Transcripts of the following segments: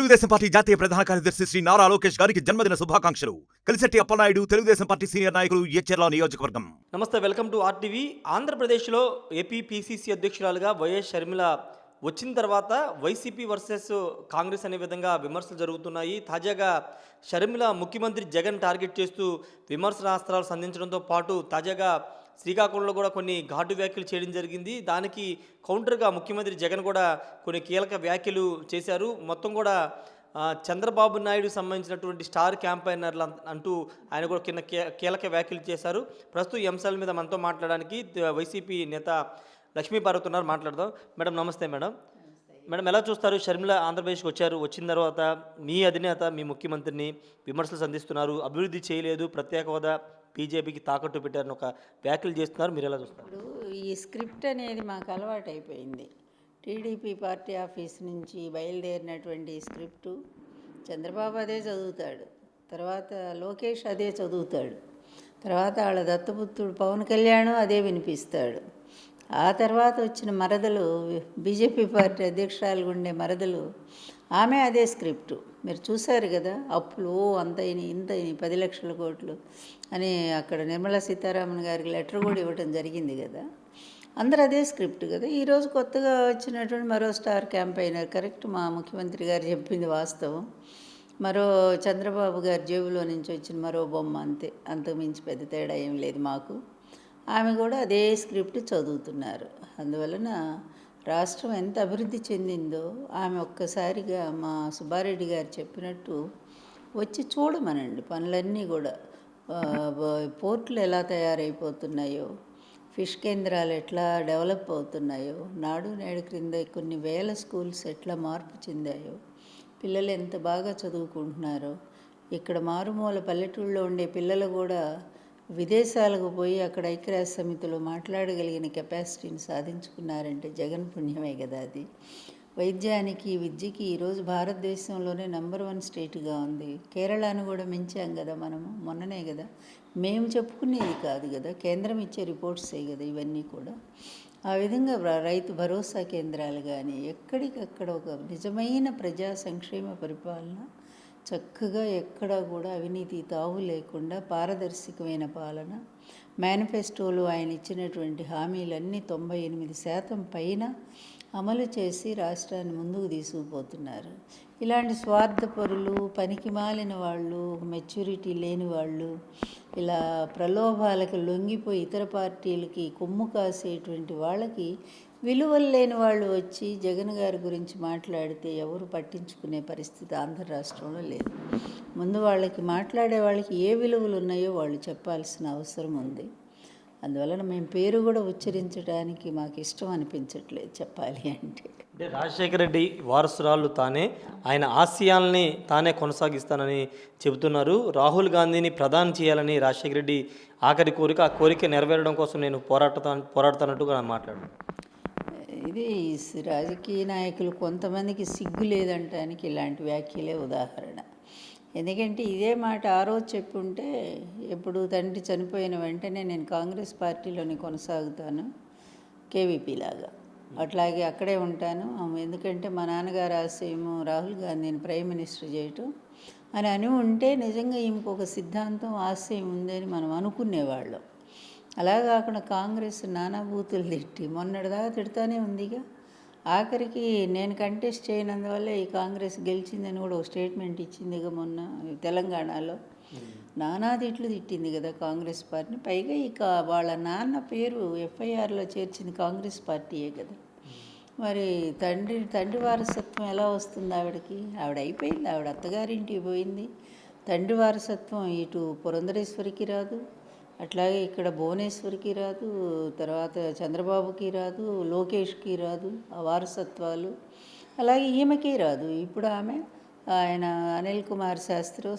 Telugu Desam party జాతీయ ప్రధాన కార్యదర్శి శ్రీ నారా లోకేష్ గారికి జన్మదిన శుభాకాంక్షలు. కలిసెట్టి అప్పలనాయుడు, తెలుగుదేశం పార్టీ సీనియర్ నాయకులు, ఎచ్చెర్ల నియోజకవర్గం. నమస్తే, వెల్కమ్ టు ఆర్టీవీ. ఆంధ్రప్రదేశ్లో ఏపీ పీసీసీ అధ్యక్షురాలుగా వైఎస్ షర్మిల వచ్చిన తర్వాత వైసీపీ వర్సెస్ కాంగ్రెస్ అనే విధంగా విమర్శలు జరుగుతున్నాయి. తాజాగా షర్మిల ముఖ్యమంత్రి జగన్ టార్గెట్ చేస్తూ విమర్శనాస్త్రాలు సంధించడంతో పాటు తాజాగా శ్రీకాకుళంలో కూడా కొన్ని ఘాటు వ్యాఖ్యలు చేయడం జరిగింది. దానికి కౌంటర్గా ముఖ్యమంత్రి జగన్ కూడా కొన్ని కీలక వ్యాఖ్యలు చేశారు. మొత్తం కూడా చంద్రబాబు నాయుడు సంబంధించినటువంటి స్టార్ క్యాంపైనర్లు అంటూ ఆయన కూడా కీలక వ్యాఖ్యలు చేశారు. ప్రస్తుతం ఈ అంశాల మీద మనతో మాట్లాడడానికి వైసీపీ నేత లక్ష్మీ భారత్ ఉన్నారు. మాట్లాడదాం. మేడం నమస్తే. మేడం ఎలా చూస్తారు? షర్మిల ఆంధ్రప్రదేశ్కి వచ్చారు. వచ్చిన తర్వాత మీ అధినేత మీ ముఖ్యమంత్రిని విమర్శలు సంధిస్తున్నారు. అభివృద్ధి చేయలేదు, ప్రత్యేక హోదా బీజేపీకి తాకట్టు పెట్టారని ఒక వ్యాఖ్యలు చేస్తున్నారు. మీరు ఎలా చూస్తారు? ఇప్పుడు ఈ స్క్రిప్ట్ అనేది మాకు అలవాటు అయిపోయింది. టీడీపీ పార్టీ ఆఫీస్ నుంచి బయలుదేరినటువంటి స్క్రిప్టు చంద్రబాబు అదే చదువుతాడు, తర్వాత లోకేష్ అదే చదువుతాడు, తర్వాత వాళ్ళ దత్తపుత్రుడు పవన్ కళ్యాణ్ అదే వినిపిస్తాడు. ఆ తర్వాత వచ్చిన మరదలు, బీజేపీ పార్టీ అధ్యక్షురాలుగా ఉండే మరదలు, ఆమె అదే స్క్రిప్టు. మీరు చూశారు కదా, అప్పులు అంతైని ఇంతైని 10 లక్షల కోట్లు అని అక్కడ నిర్మలా సీతారామన్ గారికి లెటర్ కూడా ఇవ్వటం జరిగింది కదా. అందరూ అదే స్క్రిప్ట్ కదా. ఈరోజు కొత్తగా వచ్చినటువంటి మరో స్టార్ క్యాంపైనర్, కరెక్ట్, మా ముఖ్యమంత్రి గారు చెప్పింది వాస్తవం. మరో చంద్రబాబు గారి జేబులో నుంచి వచ్చిన మరో బొమ్మ, అంతే, అంతకుమించి పెద్ద తేడా ఏం లేదు మాకు. ఆమె కూడా అదే స్క్రిప్ట్ చదువుతున్నారు. అందువలన రాష్ట్రం ఎంత అభివృద్ధి చెందిందో ఆమె ఒక్కసారిగా మా సుబ్బారెడ్డి గారు చెప్పినట్టు వచ్చి చూడమనండి. పనులన్నీ కూడా పోర్టులు ఎలా తయారైపోతున్నాయో, ఫిష్ కేంద్రాలు ఎట్లా డెవలప్ అవుతున్నాయో, నాడు నేడు క్రింద కొన్ని వేల స్కూల్స్ ఎట్లా మార్పు చెందాయో, పిల్లలు ఎంత బాగా చదువుకుంటున్నారో, ఇక్కడ మారుమూల పల్లెటూళ్ళలో ఉండే పిల్లలు కూడా విదేశాలకు పోయి అక్కడ ఐక్యరాజ్య సమితిలో మాట్లాడగలిగిన కెపాసిటీని సాధించుకున్నారంటే జగన్ పుణ్యమే కదా అది. వైద్యానికి, విద్యకి ఈరోజు భారతదేశంలోనే నెంబర్ 1 స్టేట్గా ఉంది. కేరళను కూడా మించాం కదా మనము, మొన్ననే కదా. మేము చెప్పుకునేది కాదు కదా, కేంద్రం ఇచ్చే రిపోర్ట్సే కదా ఇవన్నీ కూడా. ఆ విధంగా రైతు భరోసా కేంద్రాలు కానీ, ఎక్కడికక్కడ ఒక నిజమైన ప్రజా సంక్షేమ పరిపాలన, చక్కగా ఎక్కడా కూడా అవినీతి తావు లేకుండా పారదర్శకమైన పాలన. మేనిఫెస్టోలో ఆయన ఇచ్చినటువంటి హామీలన్నీ 98% పైన అమలు చేసి రాష్ట్రాన్ని ముందుకు తీసుకుపోతున్నారు. ఇలాంటి స్వార్థపరులు, పనికి మాలిన వాళ్ళు, మెచ్యూరిటీ లేని వాళ్ళు, ఇలా ప్రలోభాలకు లొంగిపోయి ఇతర పార్టీలకి కొమ్ము కాసేటువంటి వాళ్ళకి విలువలు లేని వాళ్ళు వచ్చి జగన్ గారి గురించి మాట్లాడితే ఎవరు పట్టించుకునే పరిస్థితి ఆంధ్ర రాష్ట్రంలో లేదు. ముందు వాళ్ళకి, మాట్లాడే వాళ్ళకి ఏ విలువలు ఉన్నాయో వాళ్ళు చెప్పాల్సిన అవసరం ఉంది. అందువలన మేము పేరు కూడా ఉచ్చరించడానికి మాకు ఇష్టం అనిపించట్లేదు చెప్పాలి అంటే. రాజశేఖర రెడ్డి వారసురాళ్ళు తానే, ఆయన ఆశయాల్ని తానే కొనసాగిస్తానని చెబుతున్నారు. రాహుల్ గాంధీని ప్రధాని చేయాలని రాజశేఖర రెడ్డి ఆఖరి కోరిక, ఆ కోరిక నెరవేరడం కోసం నేను పోరాడుతానంటూ మాట్లాడాను. ఇది రాజకీయ నాయకులు కొంతమందికి సిగ్గు లేదంటానికి ఇలాంటి వ్యాఖ్యలే ఉదాహరణ. ఎందుకంటే ఇదే మాట ఆ రోజు చెప్పుంటే, ఎప్పుడు తండ్రి చనిపోయిన వెంటనే నేను కాంగ్రెస్ పార్టీలోనే కొనసాగుతాను కేవీపీ లాగా, అట్లాగే అక్కడే ఉంటాను, ఎందుకంటే మా నాన్నగారు ఆశయము రాహుల్ గాంధీని ప్రైమ్ మినిస్టర్ చేయటం అని ఉంటే నిజంగా ఈమెకు ఒక సిద్ధాంతం, ఆశయం ఉందని మనం అనుకునేవాళ్ళం. అలా కాకుండా కాంగ్రెస్ నానాభూతులు తిట్టి మొన్నటిదాకా తిడతానే ఉందిగా. ఆఖరికి నేను కంటెస్ట్ చేయనందువల్ల ఈ కాంగ్రెస్ గెలిచిందని కూడా ఒక స్టేట్మెంట్ ఇచ్చిందిగా మొన్న తెలంగాణలో. నానా తిట్లు తిట్టింది కదా కాంగ్రెస్ పార్టీని. పైగా ఇక వాళ్ళ నాన్న పేరు ఎఫ్ఐఆర్లో చేర్చింది కాంగ్రెస్ పార్టీయే కదా. మరి తండ్రి వారసత్వం ఎలా వస్తుంది ఆవిడకి? ఆవిడ అయిపోయింది, ఆవిడ అత్తగారింటికి పోయింది. తండ్రి వారసత్వం ఇటు పురంధరేశ్వరికి రాదు, అట్లాగే ఇక్కడ భువనేశ్వరికి రాదు, తర్వాత చంద్రబాబుకి రాదు, లోకేష్కి రాదు ఆ వారసత్వాలు. అలాగే ఈమెకి రాదు. ఇప్పుడు ఆయన అనిల్ కుమార్ శాస్త్రి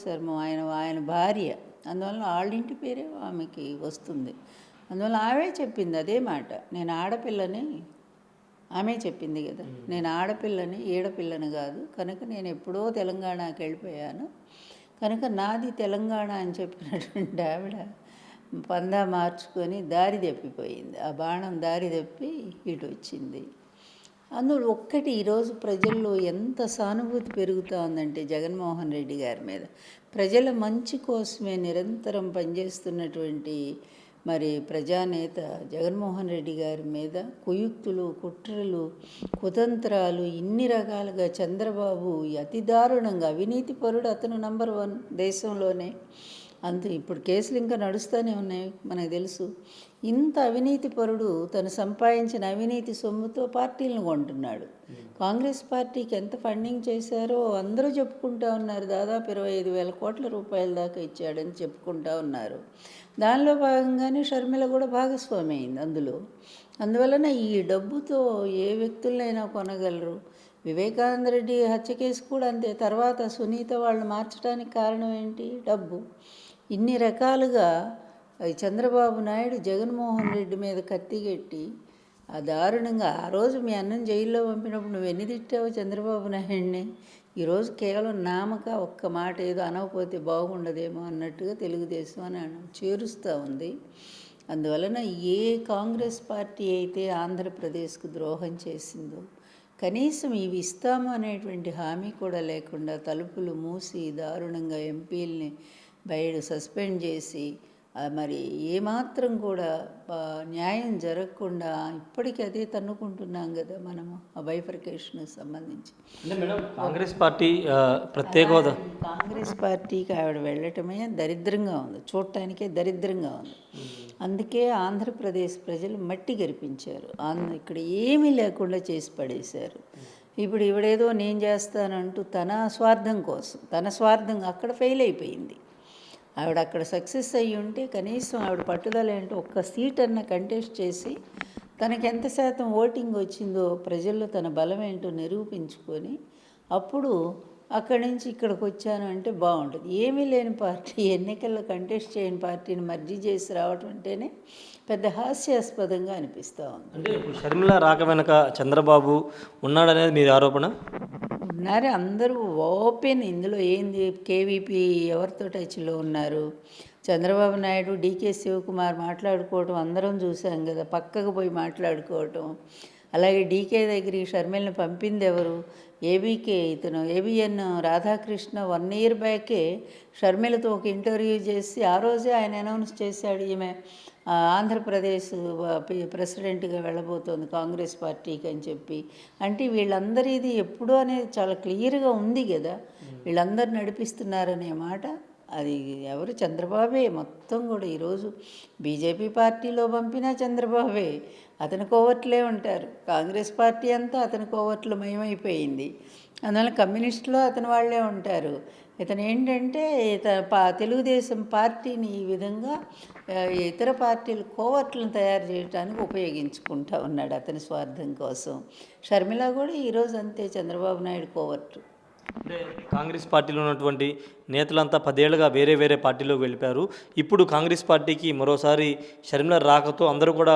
ఆయన భార్య, అందువలన వాళ్ళింటి పేరే ఆమెకి వస్తుంది. అందువల్ల ఆమె చెప్పింది అదే మాట, నేను ఆడపిల్లని. ఆమె చెప్పింది కదా, నేను ఆడపిల్లని, ఈడపిల్లని కాదు, కనుక నేను ఎప్పుడో తెలంగాణకి వెళ్ళిపోయాను, కనుక నాది తెలంగాణ అని చెప్పినటువంటి ఆవిడ పందా మార్చుకొని దారి తప్పిపోయింది. ఆ బాణం దారి తప్పి ఇటు వచ్చింది. అందులో ఒక్కటి ఈరోజు ప్రజల్లో ఎంత సానుభూతి పెరుగుతూ ఉందంటే జగన్మోహన్ రెడ్డి గారి మీద, ప్రజల మంచి కోసమే నిరంతరం పనిచేస్తున్నటువంటి మరి ప్రజానేత జగన్మోహన్ రెడ్డి గారి మీద కుయుక్తులు, కుట్రలు, కుతంత్రాలు ఇన్ని రకాలుగా చంద్రబాబు అతి దారుణంగా అవినీతి పరుడు అతను నంబర్ 1 దేశంలోనే. అంతే, ఇప్పుడు కేసులు ఇంకా నడుస్తూనే ఉన్నాయి మనకు తెలుసు. ఇంత అవినీతి పరుడు తను సంపాదించిన అవినీతి సొమ్ముతో పార్టీలను కొంటున్నాడు. కాంగ్రెస్ పార్టీకి ఎంత ఫండింగ్ చేశారో అందరూ చెప్పుకుంటూ ఉన్నారు. దాదాపు 25,000 కోట్ల రూపాయల దాకా ఇచ్చాడని చెప్పుకుంటూ ఉన్నారు. దానిలో భాగంగానే షర్మిల కూడా భాగస్వామి అయింది అందులో. అందువలన ఈ డబ్బుతో ఏ వ్యక్తులైనా కొనగలరు. వివేకానంద రెడ్డి హత్య కేసు కూడా అంతే. తర్వాత సునీత వాళ్ళు మార్చడానికి కారణం ఏంటి? డబ్బు. ఇన్ని రకాలుగా చంద్రబాబు నాయుడు జగన్మోహన్ రెడ్డి మీద కత్తిగట్టి ఆ దారుణంగా ఆ రోజు మీ అన్నం జైల్లో పంపినప్పుడు నువ్వు ఎన్ని తిట్టావు చంద్రబాబు నాయుడిని. ఈరోజు కేవలం నామక ఒక్క మాట ఏదో అనకపోతే బాగుండదేమో అన్నట్టుగా తెలుగుదేశం అని చేరుస్తూ ఉంది. అందువలన ఏ కాంగ్రెస్ పార్టీ అయితే ఆంధ్రప్రదేశ్కు ద్రోహం చేసిందో, కనీసం ఇవి ఇస్తాము అనేటువంటి హామీ కూడా లేకుండా తలుపులు మూసి దారుణంగా ఎంపీలని బయట సస్పెండ్ చేసి మరి ఏమాత్రం కూడా న్యాయం జరగకుండా ఇప్పటికీ అదే తన్నుకుంటున్నాం కదా మనము ఆ బైఫర్కేషన్కి సంబంధించి. అంటే మేడం కాంగ్రెస్ పార్టీ ప్రత్యేక హోదా, కాంగ్రెస్ పార్టీకి ఆవిడ వెళ్ళటమే దరిద్రంగా ఉంది, చూడటానికే దరిద్రంగా ఉంది. అందుకే ఆంధ్రప్రదేశ్ ప్రజలు మట్టి గరిపించారు. ఇక్కడ ఏమీ లేకుండా చేసి పడేశారు. ఇప్పుడు ఇవిడేదో నేను చేస్తానంటూ తన స్వార్థం కోసం, తన స్వార్థం అక్కడ ఫెయిల్ అయిపోయింది. ఆవిడ అక్కడ సక్సెస్ అయ్యి ఉంటే కనీసం ఆవిడ పట్టుదల ఏంటో ఒక్క సీట్ అన్న కంటెస్ట్ చేసి తనకి ఎంత శాతం ఓటింగ్ వచ్చిందో ప్రజల్లో తన బలం ఏంటో నిరూపించుకొని అప్పుడు అక్కడి నుంచి ఇక్కడికి వచ్చాను అంటే బాగుంటుంది. ఏమీ లేని పార్టీ, ఎన్నికల్లో కంటెస్ట్ చేయని పార్టీని మర్జీ చేసి రావటం అంటేనే పెద్ద హాస్యాస్పదంగా అనిపిస్తూ ఉంది. అంటే ఇప్పుడు షర్మిల రాక వెనక చంద్రబాబు ఉన్నాడనేది మీరు ఆరోపణ? ఉన్నారు, అందరూ ఓపెన్. ఇందులో ఏంది, కేవీపీ ఎవరితో టచ్లో ఉన్నారు? చంద్రబాబు నాయుడు, డీకే శివకుమార్ మాట్లాడుకోవటం అందరం చూసాం కదా, పక్కకు పోయి మాట్లాడుకోవటం. అలాగే డీకే దగ్గరికి షర్మిలను పంపింది ఎవరు? ఇతను ఏబిఎన్ రాధాకృష్ణ 1 year బ్యాకే షర్మిలతో ఒక ఇంటర్వ్యూ చేసి ఆ రోజే ఆయన అనౌన్స్ చేశాడు ఈమె ఆంధ్రప్రదేశ్ ప్రెసిడెంట్గా వెళ్ళబోతోంది కాంగ్రెస్ పార్టీకి అని చెప్పి. అంటే వీళ్ళందరిది ఎప్పుడూ అనేది చాలా క్లియర్గా ఉంది కదా, వీళ్ళందరూ నడిపిస్తున్నారనే మాట. అది ఎవరు? చంద్రబాబే మొత్తం కూడా. ఈరోజు బీజేపీ పార్టీలో పంపినా చంద్రబాబే, అతని కోవట్లే ఉంటారు. కాంగ్రెస్ పార్టీ అంతా అతని కోవట్లు మయమైపోయింది. అందువల్ల కమ్యూనిస్టులో అతని వాళ్ళే ఉంటారు. ఇతను ఏంటంటే తెలుగుదేశం పార్టీని ఈ విధంగా ఇతర పార్టీలు కోవట్లను తయారు చేయడానికి ఉపయోగించుకుంటా ఉన్నాడు అతని స్వార్థం కోసం. షర్మిల కూడా ఈరోజు అంతే, చంద్రబాబు నాయుడు కోవట్లు. అంటే కాంగ్రెస్ పార్టీలో ఉన్నటువంటి నేతలంతా 10 ఏళ్ళుగా వేరే వేరే పార్టీలోకి వెళ్ళిపోయారు. ఇప్పుడు కాంగ్రెస్ పార్టీకి మరోసారి షర్మిల రాకతో అందరూ కూడా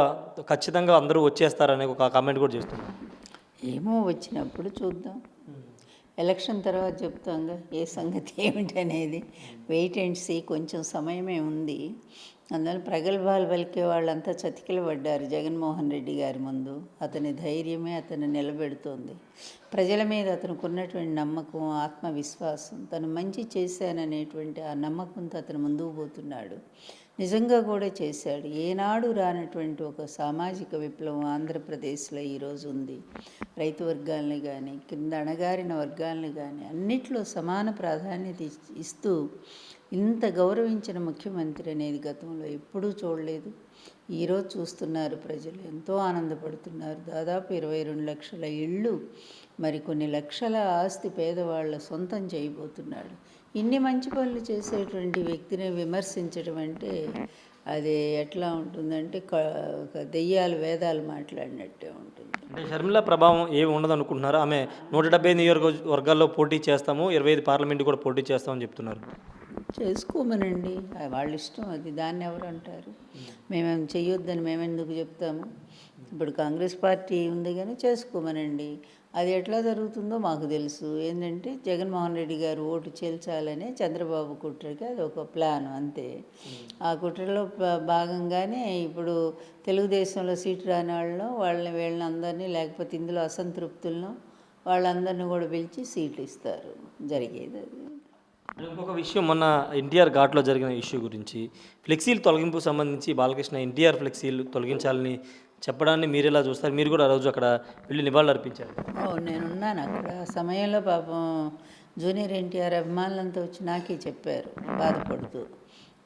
ఖచ్చితంగా అందరూ వచ్చేస్తారనే ఒక కామెంట్ కూడా చేస్తున్నారు. ఏమో వచ్చినప్పుడు చూద్దాం, ఎలక్షన్ తర్వాత చెప్తాంగా ఏ సంగతి ఏమిటనేది. వెయిట్ అండ్ సీ, కొంచెం సమయమే ఉంది. అందువల్ల ప్రగల్భాలు పలికే వాళ్ళంతా చతికిల పడ్డారు జగన్మోహన్ రెడ్డి గారి ముందు. అతని ధైర్యమే అతను నిలబెడుతోంది. ప్రజల మీద అతనికి ఉన్నటువంటి నమ్మకం, ఆత్మవిశ్వాసం, తను మంచి చేశాననేటువంటి ఆ నమ్మకంతో అతను ముందుకు పోతున్నాడు. నిజంగా కూడా చేశాడు. ఏనాడు రానటువంటి ఒక సామాజిక విప్లవం ఆంధ్రప్రదేశ్లో ఈరోజు ఉంది. రైతు వర్గాల్ని కానీ, కింద అణగారిన వర్గాల్ని కానీ అన్నిట్లో సమాన ప్రాధాన్యత ఇస్తూ ఇంత గౌరవించిన ముఖ్యమంత్రి అనేది గతంలో ఎప్పుడూ చూడలేదు. ఈరోజు చూస్తున్నారు ప్రజలు, ఎంతో ఆనందపడుతున్నారు. దాదాపు 22 లక్షల ఇళ్ళు, మరి కొన్ని లక్షల ఆస్తి పేదవాళ్ళ సొంతం చేయబోతున్నాడు. ఇన్ని మంచి పనులు చేసేటువంటి వ్యక్తిని విమర్శించడం అంటే అది ఎట్లా ఉంటుందంటే దెయ్యాలు వేదాలు మాట్లాడినట్టే ఉంటుంది. అంటే షర్మిల ప్రభావం ఏమి ఉండదు అనుకుంటున్నారు? ఆమె 170 నియోజకవర్గాల్లో పోటీ చేస్తాము, 25 పార్లమెంటు కూడా పోటీ చేస్తామని చెప్తున్నారు. చేసుకోమనండి, వాళ్ళ ఇష్టం అది. దాన్ని ఎవరు అంటారు? మేమేం చెయ్యొద్దని మేమెందుకు చెప్తాము? ఇప్పుడు కాంగ్రెస్ పార్టీ ఉంది కానీ చేసుకోమనండి. అది ఎట్లా జరుగుతుందో మాకు తెలుసు. ఏంటంటే జగన్మోహన్ రెడ్డి గారు ఓటు చేల్చాలనే చంద్రబాబు కుట్రకి అది ఒక ప్లాన్ అంతే. ఆ కుట్రలో భాగంగానే ఇప్పుడు తెలుగుదేశంలో సీటు రాని వాళ్ళని వీళ్ళని అందరినీ, లేకపోతే ఇందులో అసంతృప్తులను వాళ్ళందరినీ కూడా పిలిచి సీట్లు ఇస్తారు, జరిగేది అది. ఇంకొక విషయం, మొన్న ఎన్టీఆర్ ఘాట్లో జరిగిన ఇష్యూ గురించి ఫ్లెక్సీలు తొలగింపుకు సంబంధించి బాలకృష్ణ ఎన్టీఆర్ ఫ్లెక్సీలు తొలగించాలని చెప్పడాన్ని మీరు ఎలా చూస్తారు? మీరు కూడా ఆ రోజు అక్కడ వెళ్ళి నివాళులు అర్పించారు. నేనున్నాను అక్కడ. ఆ సమయంలో పాపం జూనియర్ ఎన్టీఆర్ అభిమానులంతా వచ్చి నాకే చెప్పారు బాధపడుతూ,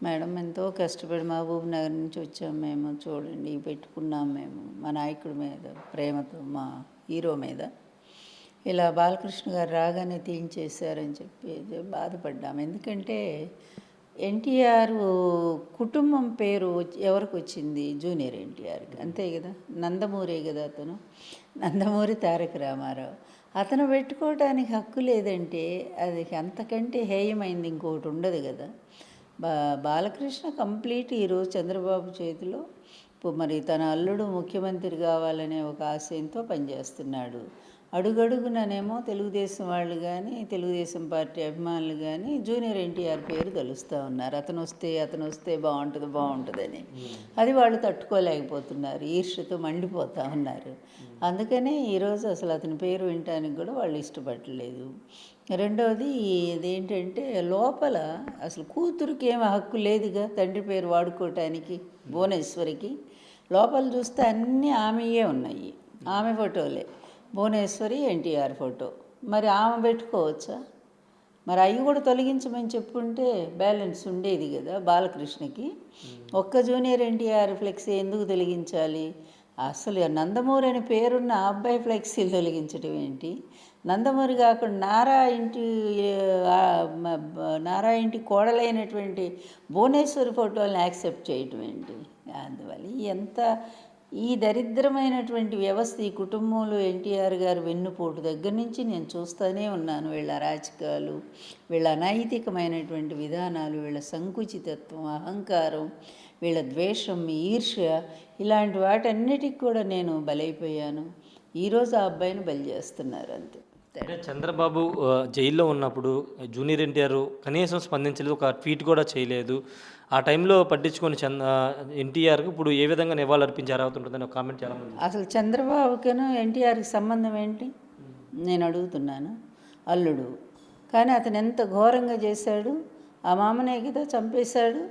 మేడం ఎంతో కష్టపడి మహబూబ్ నగర్ నుంచి వచ్చాము మేము, చూడండి పెట్టుకున్నాం మేము మా నాయకుడి మీద ప్రేమతో, మా హీరో మీద, ఇలా బాలకృష్ణ గారు రాగానే తీయించేశారని చెప్పి బాధపడ్డాము. ఎందుకంటే ఎన్టీఆర్ కుటుంబం పేరు ఎవరికి వచ్చింది? జూనియర్ ఎన్టీఆర్కి, అంతే కదా. నందమూరే కదా అతను, నందమూరి తారక రామారావు. అతను పెట్టుకోవడానికి హక్కు లేదంటే అది అంతకంటే హేయమైంది ఇంకొకటి ఉండదు కదా. బాలకృష్ణ కంప్లీట్ ఈరోజు చంద్రబాబు చేతిలో మరి తన అల్లుడు ముఖ్యమంత్రి కావాలనే ఒక ఆశయంతో పనిచేస్తున్నాడు. అడుగడుగుననేమో తెలుగుదేశం వాళ్ళు కానీ, తెలుగుదేశం పార్టీ అభిమానులు కానీ జూనియర్ ఎన్టీఆర్ పేరు తలుస్తూ ఉన్నారు. అతను వస్తే బాగుంటుందని. అది వాళ్ళు తట్టుకోలేకపోతున్నారు, ఈర్ష్యతో మండిపోతూ ఉన్నారు. అందుకనే ఈరోజు అసలు అతని పేరు వినటానికి కూడా వాళ్ళు ఇష్టపడలేదు. రెండవది ఇదేంటంటే లోపల అసలు కూతురికి ఏమి హక్కు లేదుగా తండ్రి పేరు వాడుకోవటానికి. భువనేశ్వరికి లోపల చూస్తే అన్నీ ఆమెయే ఉన్నాయి, ఆమె ఫోటోలే. భువనేశ్వరి ఎన్టీఆర్ ఫోటో, మరి ఆమె పెట్టుకోవచ్చా? మరి అవి కూడా తొలగించమని చెప్పుంటే బ్యాలెన్స్ ఉండేది కదా బాలకృష్ణకి. ఒక్క జూనియర్ ఎన్టీఆర్ ఫ్లెక్సీ ఎందుకు తొలగించాలి? అసలు నందమూరి అని పేరున్న అబ్బాయి ఫ్లెక్సీలు తొలగించడం ఏంటి? నందమూరి కాకుండా నారా ఇంటి కోడలైనటువంటి భువనేశ్వరి ఫోటోలను యాక్సెప్ట్ చేయటం ఏంటి? అందువల్ల ఈ దరిద్రమైనటువంటి వ్యవస్థ, ఈ కుటుంబంలో ఎన్టీఆర్ గారు వెన్నుపోటు దగ్గర నుంచి నేను చూస్తూనే ఉన్నాను. వీళ్ళ అరాచకాలు, వీళ్ళ అనైతికమైనటువంటి విధానాలు, వీళ్ళ సంకుచితత్వం, అహంకారం, వీళ్ళ ద్వేషం, ఈర్ష్య, ఇలాంటి వాటన్నిటికి కూడా నేను బలైపోయాను. ఈరోజు ఆ అబ్బాయిని బలి చేస్తున్నారు అంతే. అంటే చంద్రబాబు జైల్లో ఉన్నప్పుడు జూనియర్ ఎన్టీఆర్ కనీసం స్పందించలేదు, ఒక ట్వీట్ కూడా చేయలేదు. ఆ టైంలో పట్టించుకొని ఎన్టీఆర్కి ఇప్పుడు ఏ విధంగా నివాళులు అర్పించే అర్హత ఉంటుందని ఒక కామెంట్ చాలామంది. అసలు చంద్రబాబుకేను ఎన్టీఆర్కి సంబంధం ఏంటి నేను అడుగుతున్నాను. అల్లుడు కానీ అతను ఎంత ఘోరంగా చేశాడు. ఆ మామనే కదా చంపేశాడు.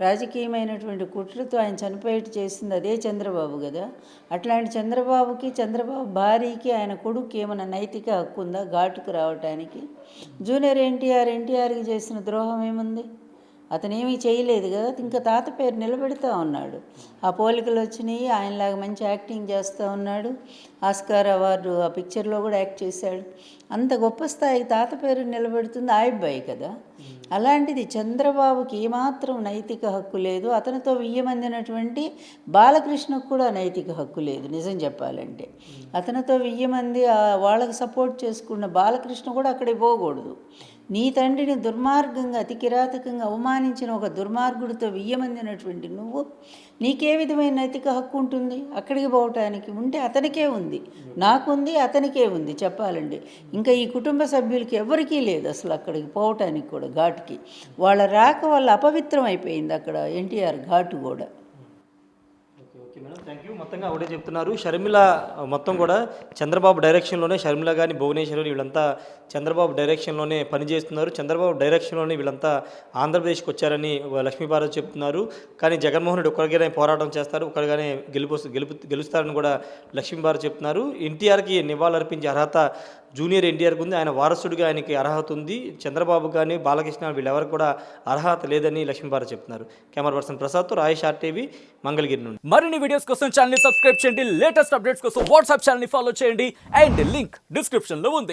రాజకీయమైనటువంటి కుట్రతో ఆయన చనిపోయేట్టు చేసింది అదే చంద్రబాబు కదా. అట్లాంటి చంద్రబాబుకి, చంద్రబాబు భార్యకి, ఆయన కొడుకు ఏమైనా నైతిక హక్కు ఉందా ఘాటుకు రావటానికి? జూనియర్ ఎన్టీఆర్కి చేసిన ద్రోహం ఏముంది? అతనేమీ చేయలేదు కదా. ఇంకా తాత పేరు నిలబెడతా ఉన్నాడు. ఆ పోలికలు వచ్చినాయి, ఆయనలాగా మంచి యాక్టింగ్ చేస్తూ ఉన్నాడు. ఆస్కార్ అవార్డు ఆ పిక్చర్లో కూడా యాక్ట్ చేశాడు. అంత గొప్ప స్థాయికి తాత పేరు నిలబెడుతుంది ఆ అబ్బాయి కదా. అలాంటిది చంద్రబాబుకి ఏమాత్రం నైతిక హక్కు లేదు. అతనితో వియ్యమందినటువంటి బాలకృష్ణకు కూడా నైతిక హక్కు లేదు. నిజం చెప్పాలంటే అతనితో 1000 మంది వాళ్ళకి సపోర్ట్ చేసుకున్న బాలకృష్ణ కూడా అక్కడికి పోకూడదు. నీ తండ్రిని దుర్మార్గంగా, అతి కిరాతకంగా అవమానించిన ఒక దుర్మార్గుడితో 1000 మందినటువంటి నువ్వు, నీకే విధమైన నైతిక హక్కు ఉంటుంది అక్కడికి పోవటానికి? ఉంటే అతనికే ఉంది, నాకుంది, అతనికే ఉంది చెప్పాలండి. ఇంకా ఈ కుటుంబ సభ్యులకి ఎవరికీ లేదు అసలు అక్కడికి పోవటానికి కూడా. ఘాటుకి వాళ్ళ రాక వల్ల అపవిత్రం అయిపోయింది అక్కడ ఎన్టీఆర్ ఘాటు కూడా. Okay madam, thank you. మొత్తంగా ఒకటే చెప్తున్నారు, షర్మిల మొత్తం కూడా చంద్రబాబు డైరెక్షన్లోనే, షర్మిల కానీ భువనేశ్వరి వీళ్ళంతా చంద్రబాబు డైరెక్షన్లోనే పనిచేస్తున్నారు. చంద్రబాబు డైరెక్షన్లోనే వీళ్ళంతా ఆంధ్రప్రదేశ్కి వచ్చారని లక్ష్మీపార్వతి చెప్తున్నారు. కానీ జగన్మోహన్ రెడ్డి ఒక్కరిగానే పోరాటం చేస్తారు, ఒక్కరిగానే గెలుస్తారని కూడా లక్ష్మీపార్వతి చెప్తున్నారు. ఎన్టీఆర్కి నివాళులర్పించే అర్హత జూనియర్ ఎన్టీఆర్కి ఉంది, ఆయన వారసుడిగా ఆయనకి అర్హత ఉంది. చంద్రబాబు కానీ బాలకృష్ణ వీళ్ళెవరికి కూడా అర్హత లేదని లక్ష్మీపార్వతి చెప్తున్నారు. Camera person ప్రసాద్తో Rayesh RTV, Mangalagiri నుండి. మరిన్ని వీడియోస్ కోసం ఛానల్ ని సబ్స్క్రైబ్ చేయండి, లేటెస్ట్ అప్డేట్స్ కోసం వాట్సాప్ ఛానల్ ని ఫాలో చేయండి, అండ్ లింక్ డిస్క్రిప్షన్ లో ఉంది.